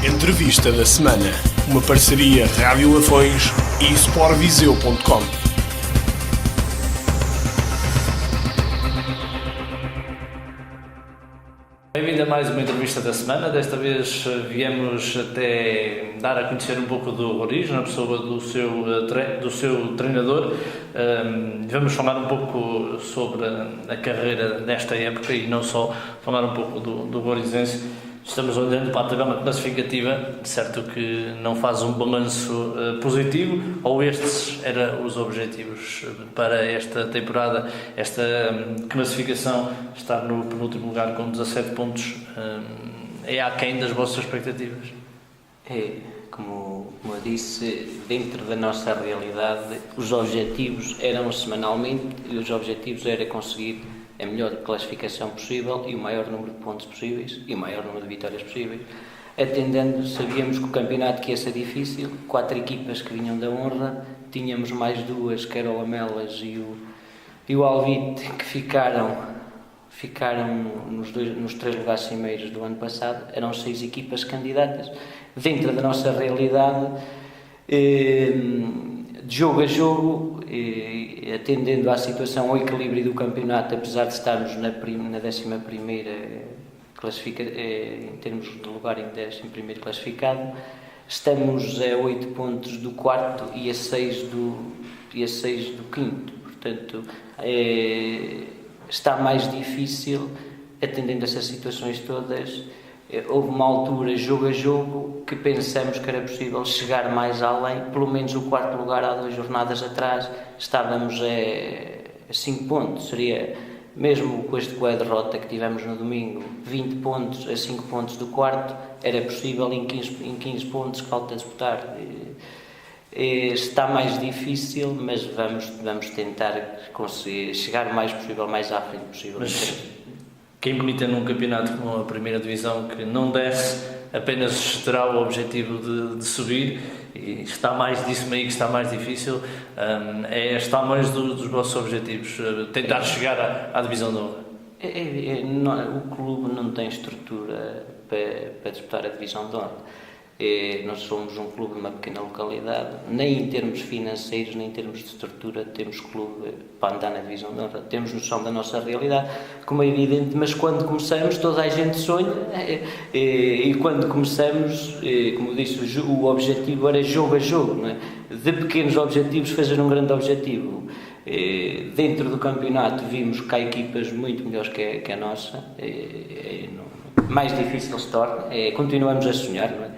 Entrevista da semana. Uma parceria Rádio Lafões e Sportviseu.com. Bem-vindo a mais uma entrevista da semana. Desta vez viemos até dar a conhecer um pouco do Roriz, na pessoa do seu treinador. Vamos falar um pouco sobre a carreira desta época e não só, falar um pouco do Rorizense. Estamos olhando para a tabela classificativa, certo que não faz um balanço positivo, ou estes eram os objetivos para esta temporada. Esta classificação, estar no penúltimo lugar com 17 pontos, é aquém das vossas expectativas? É, como eu disse, dentro da nossa realidade, os objetivos eram semanalmente e os objetivos era conseguir a melhor classificação possível e o maior número de pontos possíveis e o maior número de vitórias possíveis. Atendendo, sabíamos que o campeonato que ia ser difícil, 4 equipas que vinham da honra, tínhamos mais 2, que eram o Lamelas e o Alvite, que ficaram nos 3 lugares cimeiros do ano passado. Eram 6 equipas candidatas. Dentro da nossa realidade, de jogo a jogo, atendendo à situação, ao equilíbrio do campeonato, apesar de estarmos na 11ª classificação, em termos de lugar em 11º classificado, estamos a 8 pontos do quarto e a 6 do quinto. Portanto, está mais difícil, atendendo a essas situações todas. Houve uma altura, jogo a jogo, que pensamos que era possível chegar mais além. Pelo menos o quarto lugar, há 2 jornadas atrás, estávamos a 5 pontos. Seria, mesmo com a derrota que tivemos no domingo, 20 pontos a 5 pontos do quarto, era possível em 15 pontos que falta disputar. Está mais difícil, mas vamos tentar conseguir chegar o mais possível, mais à frente possível. Quem milita num campeonato como a primeira divisão, que não desce, apenas terá o objetivo de subir, e está mais disso meio que está mais difícil, está mais dos vossos objetivos, tentar chegar à divisão de honra. O clube não tem estrutura para disputar a divisão de honra. Nós somos um clube de uma pequena localidade, nem em termos financeiros, nem em termos de estrutura temos clube para andar na divisão de honra. Temos noção da nossa realidade, como é evidente, mas quando começamos toda a gente sonha, e quando começamos, como disse, o objetivo era jogo a jogo, não é? De pequenos objetivos fazer um grande objetivo. Dentro do campeonato vimos que há equipas muito melhores que a nossa, mais difícil se torna, continuamos a sonhar, não é?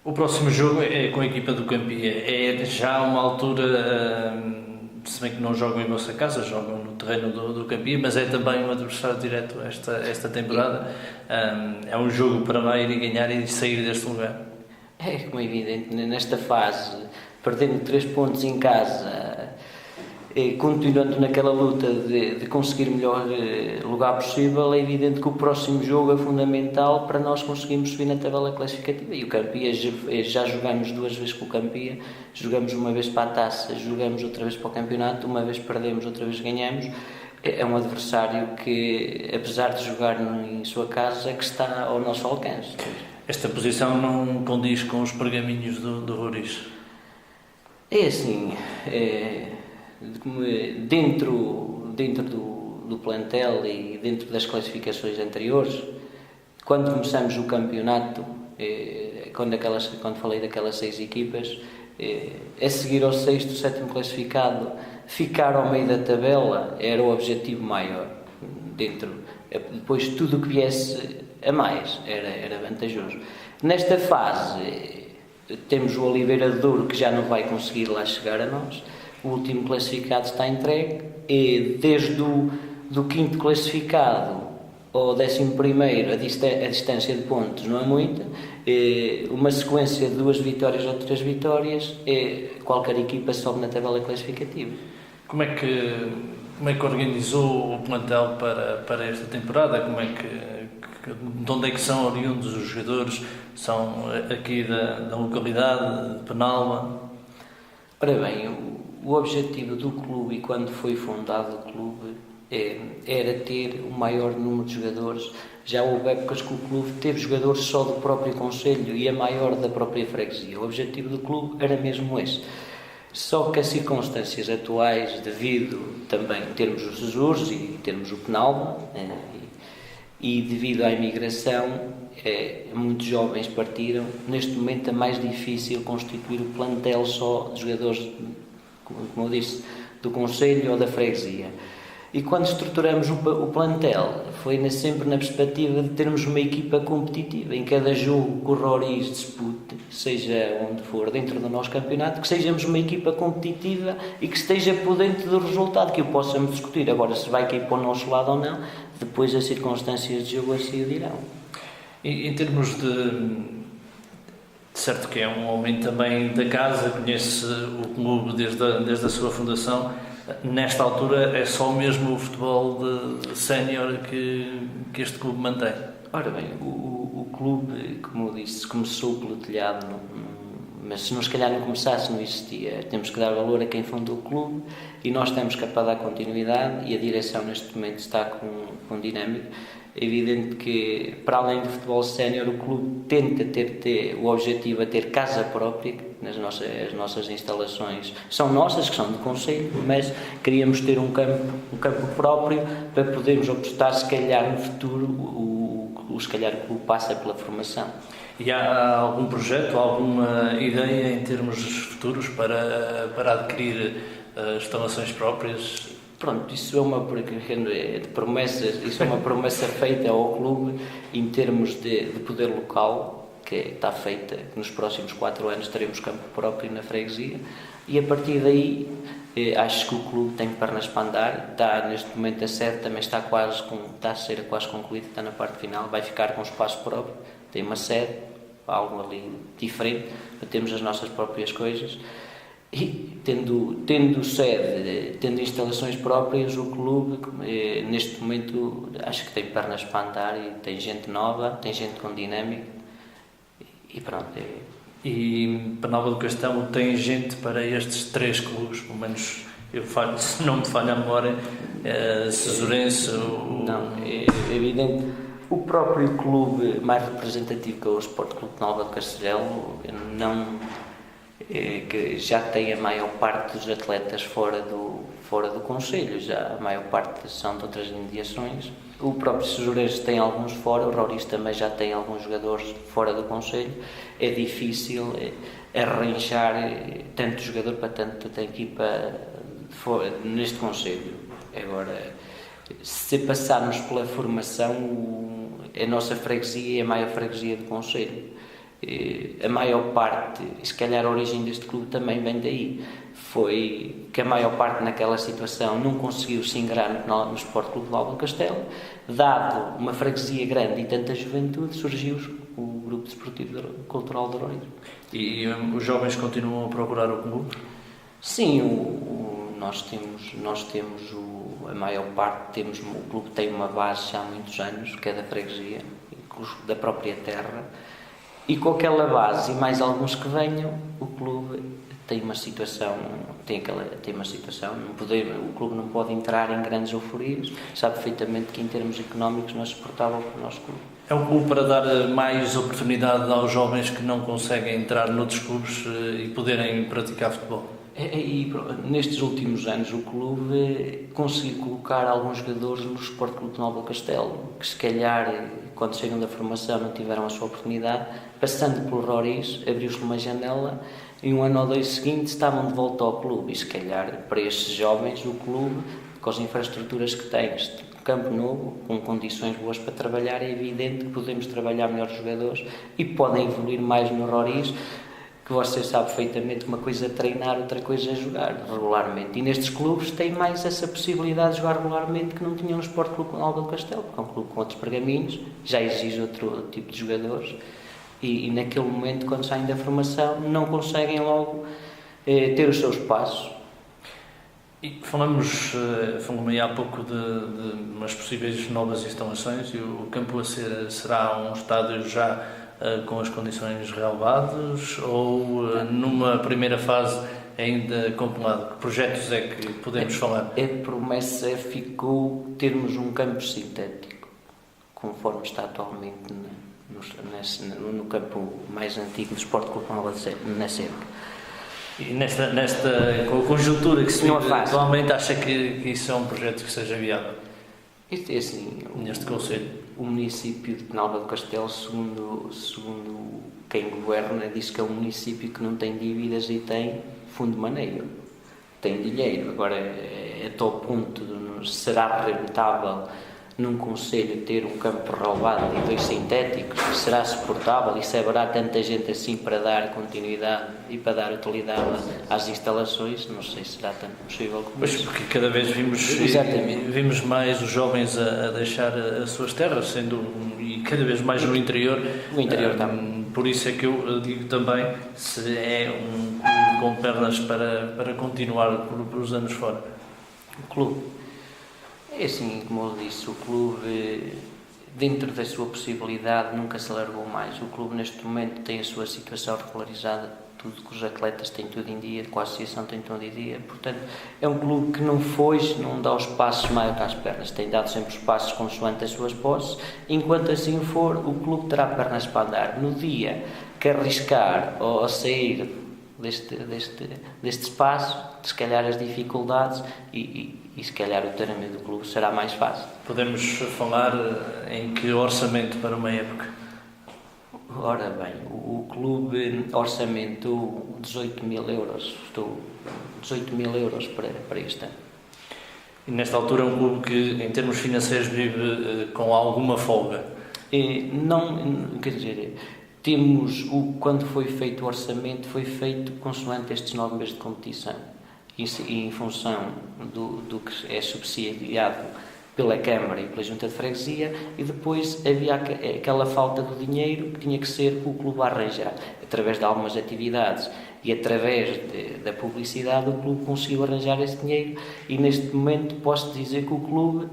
O próximo jogo é com a equipa do Campia. É já uma altura, se bem que não jogam em vossa casa, jogam no terreno do Campia, mas é também um adversário direto esta temporada. É um jogo para lá ir e ganhar e sair deste lugar. É, como é evidente, nesta fase, perdendo 3 pontos em casa, continuando naquela luta de conseguir o melhor lugar possível, é evidente que o próximo jogo é fundamental para nós conseguirmos subir na tabela classificativa. E o Campia, já jogamos 2 vezes com o Campia, jogamos uma vez para a taça, jogamos outra vez para o campeonato, uma vez perdemos, outra vez ganhamos. É um adversário que, apesar de jogar em sua casa, que está ao nosso alcance. Esta posição não condiz com os pergaminhos do Roriz? É assim, dentro do plantel e dentro das classificações anteriores, quando começamos o campeonato, quando falei daquelas 6 equipas, a seguir ao 6º, 7º classificado, ficar ao meio da tabela era o objetivo maior. Depois tudo o que viesse a mais era vantajoso. Nesta fase temos o Oliveira de Douro, que já não vai conseguir lá chegar a nós. O último classificado está entregue, e desde do 5º classificado ao 11º, a distância de pontos não é muita. Uma sequência de 2 vitórias ou 3 vitórias, qualquer equipa sobe na tabela classificativa. Como é que organizou o plantel para esta temporada? De onde é que são oriundos os jogadores? São aqui da localidade de Penalva? Ora bem, o objetivo do clube, e quando foi fundado o clube, era ter o maior número de jogadores Já houve épocas que o clube teve jogadores só do próprio concelho e a maior da própria freguesia. O objetivo do clube era mesmo esse. Só que as circunstâncias atuais, devido também termos os Jesus e termos o Penalva, e devido à imigração, muitos jovens partiram. Neste momento é mais difícil constituir o plantel só de jogadores, como eu disse, do concelho ou da freguesia. E quando estruturamos o plantel, foi sempre na perspectiva de termos uma equipa competitiva. Em cada jogo que o Roriz dispute, seja onde for, dentro do nosso campeonato, que sejamos uma equipa competitiva e que esteja por dentro do resultado, que o possamos discutir. Agora, se vai cair para o nosso lado ou não, depois as circunstâncias de jogo assim o dirão. E em termos de... Certo que é um homem também da casa, conhece o clube desde a sua fundação. Nesta altura é só mesmo o futebol de sénior que este clube mantém? Ora bem, o clube, como eu disse, começou pelo telhado, mas se não, se calhar não começasse, não existia. Temos que dar valor a quem fundou o clube e nós temos que dar continuidade, e a direção neste momento está com dinâmica. É evidente que, para além do futebol sénior, o clube tenta ter o objetivo a ter casa própria. As nossas instalações são nossas, que são do concelho, mas queríamos ter um campo próprio para podermos apostar, se calhar no futuro, se calhar o clube passa pela formação. E há algum projeto, alguma ideia em termos futuros para adquirir instalações próprias? Pronto, isso é uma promessa feita ao clube em termos de poder local, que está feita, que nos próximos 4 anos teremos campo próprio na freguesia, e a partir daí acho que o clube tem pernas para andar. Está neste momento a sede, também está a ser quase concluída, está na parte final, vai ficar com espaço próprio, tem uma sede, algo ali diferente, temos as nossas próprias coisas. E tendo sede, tendo instalações próprias, o clube neste momento acho que tem pernas para andar e tem gente nova, tem gente com dinâmica e pronto. E Penalva do Castelo tem gente para estes 3 clubes, pelo menos se não me falha a memória, Cesurense... Não, é evidente. O próprio clube mais representativo, que é o Sport Clube Penalva do Castelo, que já tem a maior parte dos atletas fora do concelho, já a maior parte são de outras mediações. O próprio Cesurense tem alguns fora, o Roriz também já tem alguns jogadores fora do concelho. É difícil arranjar tanto jogador para tanta equipa neste concelho. Agora, se passarmos pela formação, a nossa freguesia é a maior freguesia do concelho. A maior parte, e se calhar a origem deste clube também vem daí, foi que a maior parte naquela situação não conseguiu se ingrar no Sport Clube Penalva do Castelo. Dado uma freguesia grande e tanta juventude, surgiu o Grupo Desportivo Cultural de Roriz. E os jovens continuam a procurar o clube? Sim, nós temos a maior parte, o clube tem uma base já há muitos anos, que é da freguesia, da própria terra. E com aquela base e mais alguns que venham, o clube tem uma situação, o clube não pode entrar em grandes euforias, sabe perfeitamente que em termos económicos não é suportável para o nosso clube. É um clube para dar mais oportunidade aos jovens que não conseguem entrar noutros clubes e poderem praticar futebol? E nestes últimos anos o clube conseguiu colocar alguns jogadores no Sport Clube Penalva do Castelo, que se calhar quando chegam da formação não tiveram a sua oportunidade, passando pelo Roriz, abriu-se uma janela e 1 ano ou 2 seguintes estavam de volta ao clube. E se calhar para estes jovens o clube, com as infraestruturas que tem, campo novo, com condições boas para trabalhar, é evidente que podemos trabalhar melhores jogadores e podem evoluir mais no Roriz, que você sabe perfeitamente que uma coisa é treinar, outra coisa é jogar regularmente. E nestes clubes tem mais essa possibilidade de jogar regularmente que não tinham no Sport Clube Penalva do Castelo, porque é um clube com outros pergaminhos, já exige outro tipo de jogadores e naquele momento, quando saem da formação, não conseguem logo ter os seus passos. E falamos aí há pouco de umas possíveis novas instalações e o campo a ser será um estádio já com as condições relevadas ou numa primeira fase ainda compilado? Que projetos é que podemos falar? A promessa ficou termos um campo sintético conforme está atualmente no campo mais antigo do Sport Clube Penalva na SEC. E com a conjuntura que se vive atualmente, acha que isso é um projeto que seja viável? Isto é assim, neste concelho. O município de Penalva do Castelo, segundo quem governa, diz que é um município que não tem dívidas e tem fundo de maneio, tem dinheiro. Agora, é tal ponto de será rentável num concelho ter um campo relevado e 2 sintéticos? Será suportável e se haverá tanta gente assim para dar continuidade e para dar utilidade às instalações? Não sei se será tanto possível como isso. Porque cada vez vimos mais os jovens a deixar as suas terras, e cada vez mais no interior. O interior também. Por isso é que eu digo também, se é um clube com pernas para continuar por os anos fora. O clube, é assim, como eu disse, o clube, dentro da sua possibilidade, nunca se alargou mais. O clube, neste momento, tem a sua situação regularizada, tudo que os atletas têm tudo em dia, com a associação tem tudo em dia. Portanto, é um clube que não dá os passos maiores às pernas, tem dado sempre os passos consoante as suas posses. Enquanto assim for, o clube terá pernas para andar. No dia que arriscar ou sair deste espaço, se calhar as dificuldades e se calhar o treinamento do clube será mais fácil. Podemos falar em que orçamento para uma época? Ora bem, o clube orçamentou 18 mil euros para este ano. E nesta altura é um clube que, em termos financeiros, vive com alguma folga? Não, quer dizer, quando foi feito o orçamento, foi feito consoante estes 9 meses de competição. E em função do que é subsidiado pela Câmara e pela Junta de Freguesia, e depois havia aquela falta de dinheiro que tinha que ser o clube a arranjar. Através de algumas atividades e através da publicidade, o clube conseguiu arranjar esse dinheiro e neste momento posso dizer que o clube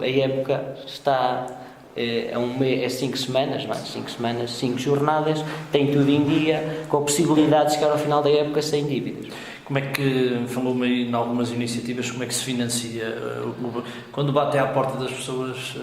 a época está é 5 semanas, 5 jornadas, tem tudo em dia, com a possibilidade de chegar ao final da época sem dívidas. Como é que, falou-me aí em algumas iniciativas, como é que se financia o clube? Quando batem à porta das pessoas,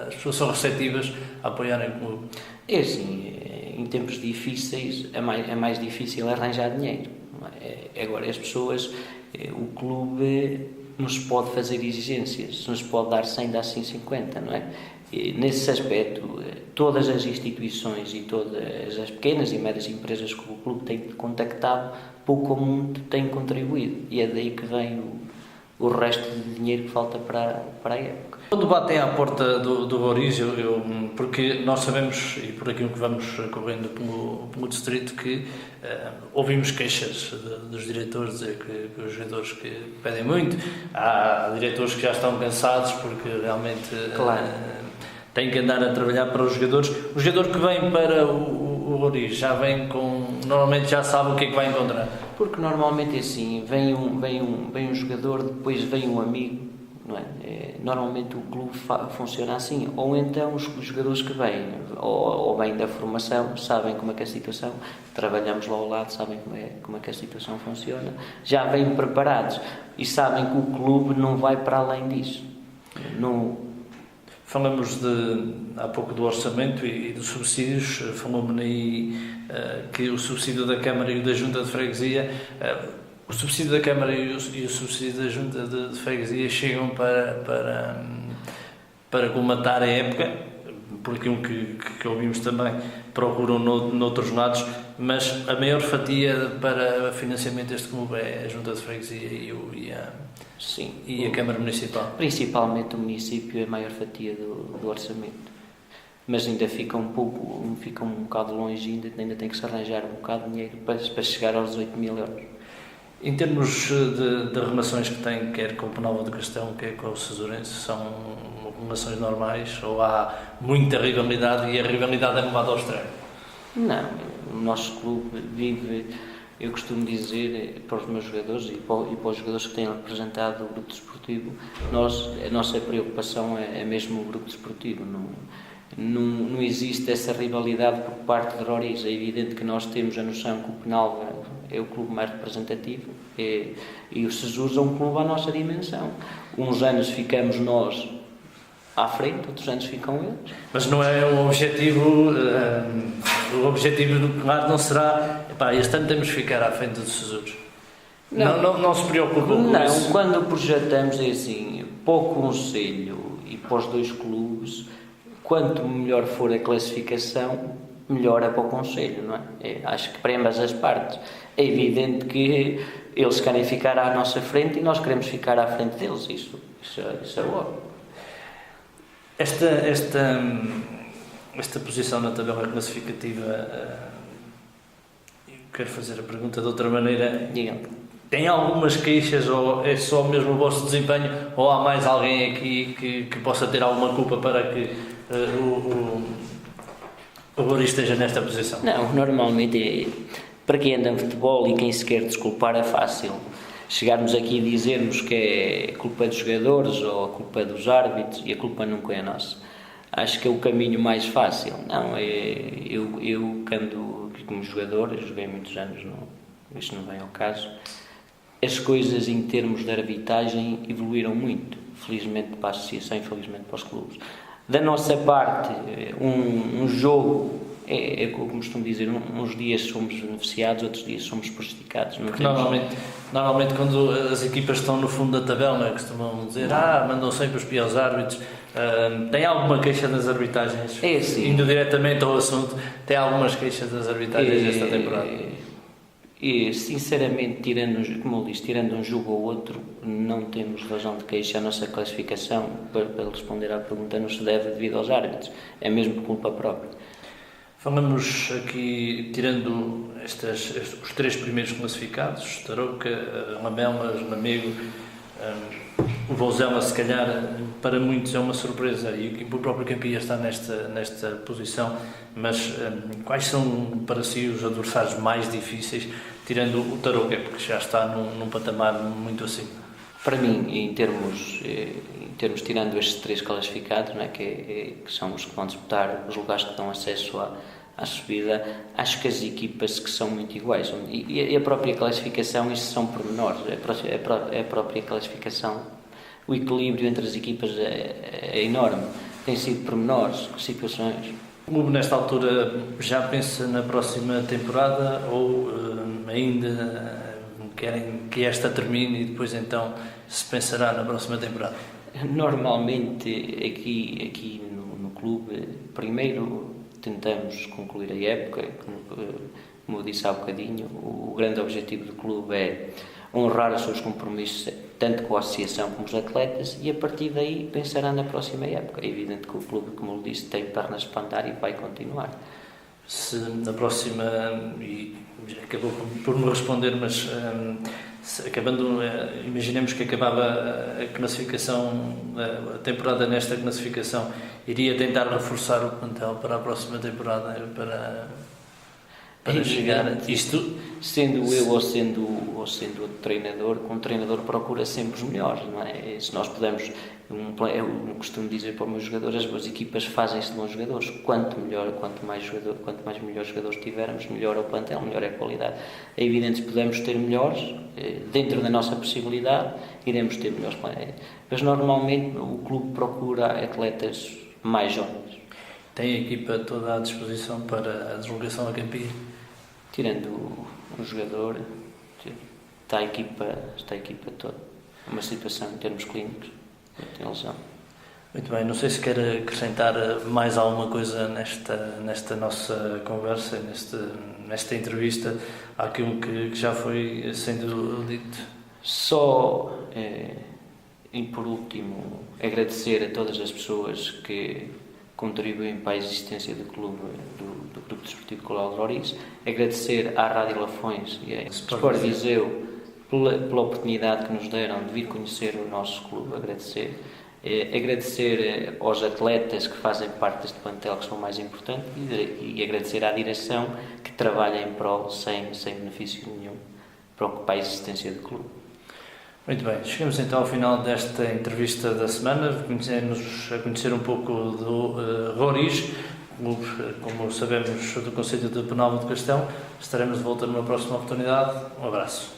as pessoas são receptivas a apoiarem o clube? É assim, em tempos difíceis é mais difícil arranjar dinheiro. Agora, as pessoas, o clube não se pode fazer exigências, não se pode dar 100, dá 150, não é? Nesse aspecto, todas as instituições e todas as pequenas e médias empresas que o clube tem contactado, pouco ou muito têm contribuído, e é daí que vem o resto de dinheiro que falta para a época. Quando batem à porta do Roriz, porque nós sabemos, e por aquilo que vamos correndo pelo distrito, que ouvimos queixas dos diretores, dizer que os jogadores que pedem muito, há diretores que já estão cansados porque realmente têm que andar a trabalhar para os jogadores. O jogador que vem para o Roriz já vem normalmente já sabe o que é que vai encontrar. Porque normalmente é assim, vem um jogador, depois vem um amigo, não é? Normalmente o clube funciona assim, ou então os jogadores que vêm, ou vêm da formação, sabem como é que é a situação, trabalhamos lá ao lado, sabem como é que a situação funciona, já vêm preparados e sabem que o clube não vai para além disso. Falamos há pouco do orçamento e dos subsídios, falou-me aí que o subsídio da Câmara e o da Junta de Freguesia, o subsídio da Câmara e o subsídio da Junta de Freguesia chegam para colmatar a época, por aquilo que ouvimos também, procuram noutros lados, mas a maior fatia para financiamento deste clube é a Junta de Freguesia e a Câmara Municipal. Principalmente o município é a maior fatia do orçamento, mas ainda fica um bocado longe, ainda tem que se arranjar um bocado de dinheiro para chegar aos 18 mil euros. Em termos de relações que tem, quer com o Penalva do Castelo, quer com o Cesurense, são relações normais ou há muita rivalidade e a rivalidade é levada ao extremo? Não, o nosso clube vive, eu costumo dizer para os meus jogadores e para os jogadores que têm representado o grupo desportivo, a nossa preocupação é mesmo o grupo desportivo. Não existe essa rivalidade por parte de Roriz. É evidente que nós temos a noção que o Penalva é o clube mais representativo e o Cesures é um clube à nossa dimensão. Uns anos ficamos nós à frente, outros anos ficam eles. Mas não é um objetivo, o objetivo do Conrado não será, este ano temos que ficar à frente dos Sesures. Não se preocupa com isso. Não, quando projetamos é assim, para o Conselho e para os 2 clubes, quanto melhor for a classificação, melhor é para o Conselho, não é? Acho que para ambas as partes. É evidente que eles querem ficar à nossa frente e nós queremos ficar à frente deles, isso é óbvio. Esta posição na tabela classificativa, eu quero fazer a pergunta de outra maneira. Digam. Tem algumas queixas ou é só mesmo o vosso desempenho ou há mais alguém aqui que possa ter alguma culpa para que o Roriz esteja nesta posição? Não, normalmente para quem anda em futebol e quem se quer desculpar é fácil. Chegarmos aqui e dizermos que é culpa dos jogadores ou a culpa dos árbitros e a culpa nunca é nossa. Acho que é o caminho mais fácil. Não, eu quando como jogador, eu joguei muitos anos, isto não vem ao caso, as coisas em termos de arbitragem evoluíram muito, felizmente para a associação e felizmente para os clubes. Da nossa parte, um jogo é como costumo dizer, uns dias somos beneficiados, outros dias somos prejudicados. Normalmente quando as equipas estão no fundo da tabela, costumam dizer, mandam sempre os piores árbitros. Tem alguma queixa das arbitragens? É sim. Indo diretamente ao assunto, tem algumas queixas das arbitragens esta temporada? E sinceramente, tirando um jogo ou outro, não temos razão de queixa. A nossa classificação, para responder à pergunta, não se deve devido aos árbitros, é mesmo por culpa própria. Falamos aqui, tirando os 3 primeiros classificados, Tarouca, Lamelas, Lamego, o Vouzela, se calhar, para muitos é uma surpresa, e o próprio Campias está nesta posição, mas quais são para si os adversários mais difíceis, tirando o Tarouca, porque já está num patamar muito acima? Para mim, em termos tirando estes 3 classificados, não é, que são os que vão disputar os lugares que dão acesso à subida, acho que as equipas que são muito iguais, e a própria classificação, isso são pormenores, a própria classificação, o equilíbrio entre as equipas é enorme, tem sido pormenores, situações. O clube nesta altura já pensa na próxima temporada ou ainda querem que esta termine e depois então se pensará na próxima temporada? Normalmente aqui no clube, primeiro tentamos concluir a época, como eu disse há bocadinho, o grande objetivo do clube é honrar os seus compromissos tanto com a associação como os atletas e a partir daí pensará na próxima época. É evidente que o clube, como eu disse, tem pernas para andar e vai continuar. Se na próxima, e já acabou por me responder, mas imaginemos que acabava a classificação, a temporada nesta classificação, iria tentar reforçar o plantel para a próxima temporada para chegar a isto. Sendo eu ou sendo outro treinador, um treinador procura sempre os melhores, não é? Se nós pudermos, eu costumo dizer para os meus jogadores, as equipas fazem-se de bons jogadores. Quanto mais melhores jogadores tivermos, melhor é o plantel, melhor é a qualidade. É evidente que se pudermos ter melhores, dentro da nossa possibilidade, iremos ter melhores plantéis. Mas normalmente o clube procura atletas mais jovens. Tem a equipa toda à disposição para a deslocação a Campias? Tirando um jogador, está a equipa toda. Uma situação em termos clínicos, tem lesão. Muito bem, não sei se quer acrescentar mais alguma coisa nesta nossa conversa, nesta entrevista, àquilo que já foi sendo dito. Só, e por último, agradecer a todas as pessoas que contribuem para a existência do clube, do Grupo Desportivo Coral Roriz, agradecer à Rádio Lafões e à Sport Viseu pela oportunidade que nos deram de vir conhecer o nosso clube, agradecer aos atletas que fazem parte deste plantel, que são mais importantes, e agradecer à direção que trabalha em prol, sem benefício nenhum, para ocupar a existência do clube. Muito bem, chegamos então ao final desta entrevista da semana. Conhecemos a conhecer um pouco do Roriz, clube, como sabemos, do Concelho de Penalva de Castelo. Estaremos de volta numa próxima oportunidade. Um abraço.